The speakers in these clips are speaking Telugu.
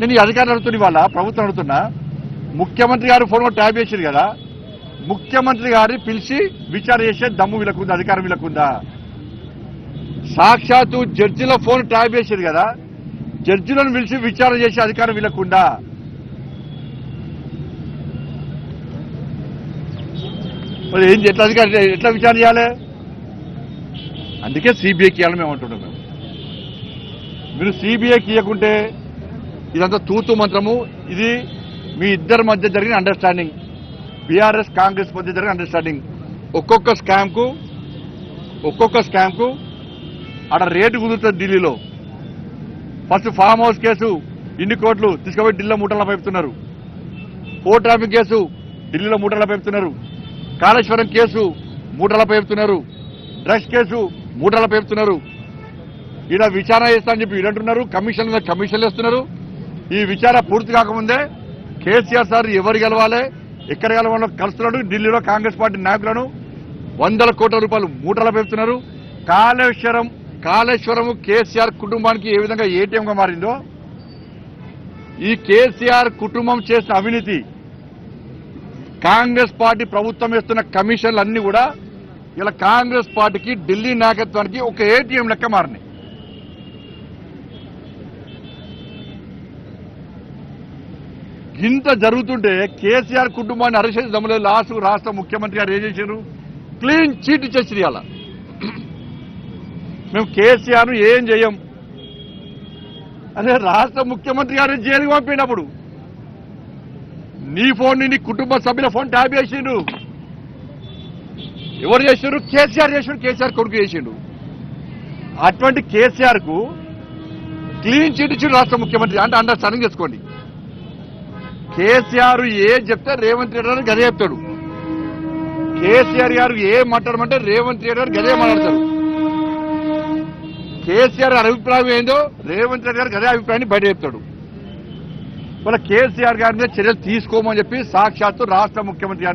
నేను ఈ అధికారులు అడుగుతున్నా, వాళ్ళ ప్రభుత్వం అడుగుతున్నా, ముఖ్యమంత్రి గారు ఫోన్ ట్యాప్ చేశారు కదా, ముఖ్యమంత్రి గారిని పిలిచి విచారణ చేసే దమ్ము వీళ్ళకుందా, అధికారం వీళ్ళకుందా? సాక్షాత్తు జడ్జిల ఫోన్ ట్యాప్ చేశారు కదా, జడ్జిలను పిలిచి విచారణ చేసే అధికారం వీళ్ళకుందా? మరి ఏం ఎట్లా విచారణ చేయాలి? అందుకే సిబిఐకి ఇవ్వాలని మేము అంటున్నాం. మీరు సిబిఐకి ఇవ్వకుంటే ఇదంతా తూతు మంత్రము. ఇది మీ ఇద్దరి మధ్య జరిగిన అండర్స్టాండింగ్, బీఆర్ఎస్ కాంగ్రెస్ మధ్య జరిగిన అండర్స్టాండింగ్. ఒక్కొక్క స్కామ్కు అక్కడ రేటు కుదురుతుంది ఢిల్లీలో. ఫస్ట్ ఫామ్ హౌస్ కేసు ఇన్ని కోట్లు తీసుకుపోయి ఢిల్లీలో మూటల పైపుతున్నారు. పోర్ట్ ట్రాఫిక్ కేసు ఢిల్లీలో మూటల పైపుతున్నారు. కాళేశ్వరం కేసు మూటల పైపుతున్నారు. డ్రగ్స్ కేసు మూటల పైపుతున్నారు. ఇలా విచారణ చేస్తానని చెప్పి వీరంటున్నారు, కమిషన్లు వేస్తున్నారు. ఈ విచారణ పూర్తి కాకముందే కేసీఆర్ సార్ ఎవరు గెలవాలి, ఎక్కడ గెలవాలో కలుస్తున్నాడు. ఢిల్లీలో కాంగ్రెస్ పార్టీ నాయకులను 100 కోట్ల రూపాయలు మూటల పెడుతున్నారు. కాళేశ్వరం కేసీఆర్ కుటుంబానికి ఏ విధంగా ఏటీఎంగా మారిందో, ఈ కేసీఆర్ కుటుంబం చేసిన అవినీతి, కాంగ్రెస్ పార్టీ ప్రభుత్వం వేస్తున్న కమిషన్లు అన్ని కూడా ఇలా కాంగ్రెస్ పార్టీకి, ఢిల్లీ నాయకత్వానికి ఒక ఏటీఎం లెక్క మారినాయి. ఇంత జరుగుతుంటే కేసీఆర్ కుటుంబాన్ని అరెస్ట్ చేసి దమ్ములేదు. లాస్ట్ రాష్ట్ర ముఖ్యమంత్రి గారు ఏం చేశారు? క్లీన్ చీట్ ఇచ్చేసి అలా మేము కేసీఆర్ను ఏం చేయం. అదే రాష్ట్ర ముఖ్యమంత్రి గారు జైలుకి పంపినప్పుడు నీ ఫోన్, నీ కుటుంబ సభ్యుల ఫోన్ ట్యాప్ చేసిండు. ఎవరు చేశారు? కేసీఆర్ చేసిండు, కేసీఆర్ కొడుకు చేసిండు. అటువంటి కేసీఆర్ కు క్లీన్ చీట్ ఇచ్చిండు రాష్ట్ర ముఖ్యమంత్రి. అంటే అండర్స్టాండింగ్ చేసుకోండి. కేసీఆర్ ఏం చెప్తే రేవంత్ రెడ్డి గారు గదే చెప్తాడు. కేసీఆర్ గారు ఏం మాట్లాడమంటే రేవంత్ రెడ్డి గారు గదే మాట్లాడతారు. కేసీఆర్ గారి అభిప్రాయం ఏందో రేవంత్ రెడ్డి గారు గదే అభిప్రాయాన్ని బయట చెప్తాడు. వాళ్ళ కేసీఆర్ గారి మీద చర్యలు తీసుకోమని చెప్పి సాక్షాత్తు రాష్ట్ర ముఖ్యమంత్రి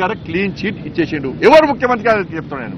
గారే క్లీన్ చీట్ ఇచ్చేసిండు. ఎవరు ముఖ్యమంత్రి గారు చెప్తాను నేను.